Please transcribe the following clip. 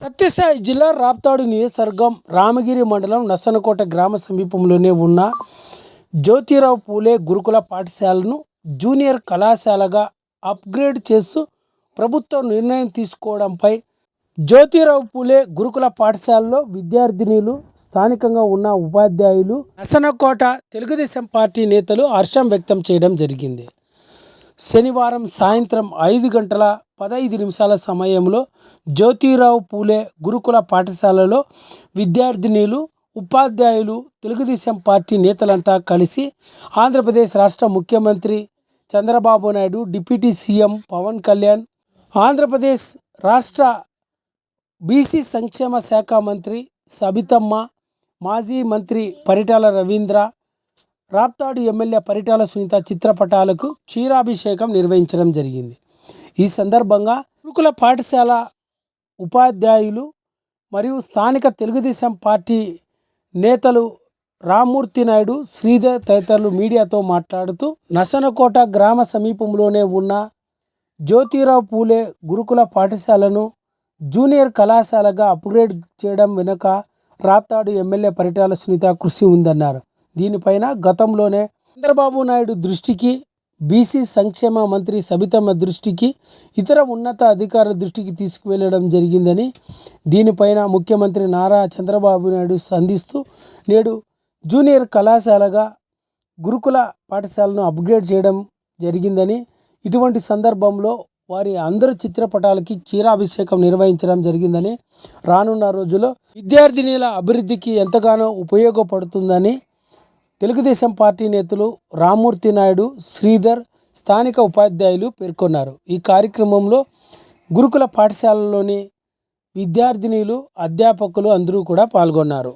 సత్యసాయి జిల్లా రాప్తాడు నియోజకవర్గం రామగిరి మండలం నసనకోట గ్రామ సమీపంలోనే ఉన్న జ్యోతిరావు పూలే గురుకుల పాఠశాలను జూనియర్ కళాశాలగా అప్గ్రేడ్ చేస్తూ ప్రభుత్వం నిర్ణయం తీసుకోవడంపై జ్యోతిరావు పూలే గురుకుల పాఠశాలలో విద్యార్థినులు, స్థానికంగా ఉన్న ఉపాధ్యాయులు, నసనకోట తెలుగుదేశం పార్టీ నేతలు హర్షం వ్యక్తం చేయడం జరిగింది. శనివారం సాయంత్రం 5:15 సమయంలో జ్యోతిరావు పూలే గురుకుల పాఠశాలలో విద్యార్థినులు, ఉపాధ్యాయులు, తెలుగుదేశం పార్టీ నేతలంతా కలిసి ఆంధ్రప్రదేశ్ రాష్ట్ర ముఖ్యమంత్రి చంద్రబాబు నాయుడు, డిప్యూటీ సీఎం పవన్ కళ్యాణ్, ఆంధ్రప్రదేశ్ రాష్ట్ర బీసీ సంక్షేమ శాఖ మంత్రి సబితమ్మ, మాజీ మంత్రి పరిటాల రవీంద్ర, రాప్తాడు ఎమ్మెల్యే పరిటాల సునీత చిత్రపటాలకు క్షీరాభిషేకం నిర్వహించడం జరిగింది. ఈ సందర్భంగా గురుకుల పాఠశాల ఉపాధ్యాయులు మరియు స్థానిక తెలుగుదేశం పార్టీ నేతలు రామ్మూర్తి నాయుడు, శ్రీధర్ తదితరులు మీడియాతో మాట్లాడుతూ నసనకోట గ్రామ సమీపంలోనే ఉన్న జ్యోతిరావు పూలే గురుకుల పాఠశాలను జూనియర్ కళాశాలగా అప్గ్రేడ్ చేయడం వెనుక రాప్తాడు ఎమ్మెల్యే పరిటాల సునీత కృషి ఉందన్నారు. దీనిపైన గతంలోనే చంద్రబాబు నాయుడు దృష్టికి, బీసీ సంక్షేమ మంత్రి సబితమ్మ దృష్టికి, ఇతర ఉన్నత అధికారుల దృష్టికి తీసుకువెళ్ళడం జరిగిందని, దీనిపైన ముఖ్యమంత్రి నారా చంద్రబాబు నాయుడు స్పందిస్తూ నేడు జూనియర్ కళాశాలగా గురుకుల పాఠశాలను అప్గ్రేడ్ చేయడం జరిగిందని, ఇటువంటి సందర్భంలో వారి అందరి చిత్రపటాలకి క్షీరాభిషేకం నిర్వహించడం జరిగిందని, రానున్న రోజుల్లో విద్యార్థినుల అభివృద్ధికి ఎంతగానో ఉపయోగపడుతుందని తెలుగుదేశం పార్టీ నేతలు రామ్మూర్తి నాయుడు, శ్రీధర్, స్థానిక ఉపాధ్యాయులు పేర్కొన్నారు. ఈ కార్యక్రమంలో గురుకుల పాఠశాలలోని విద్యార్థినులు, అధ్యాపకులు అందరూ కూడా పాల్గొన్నారు.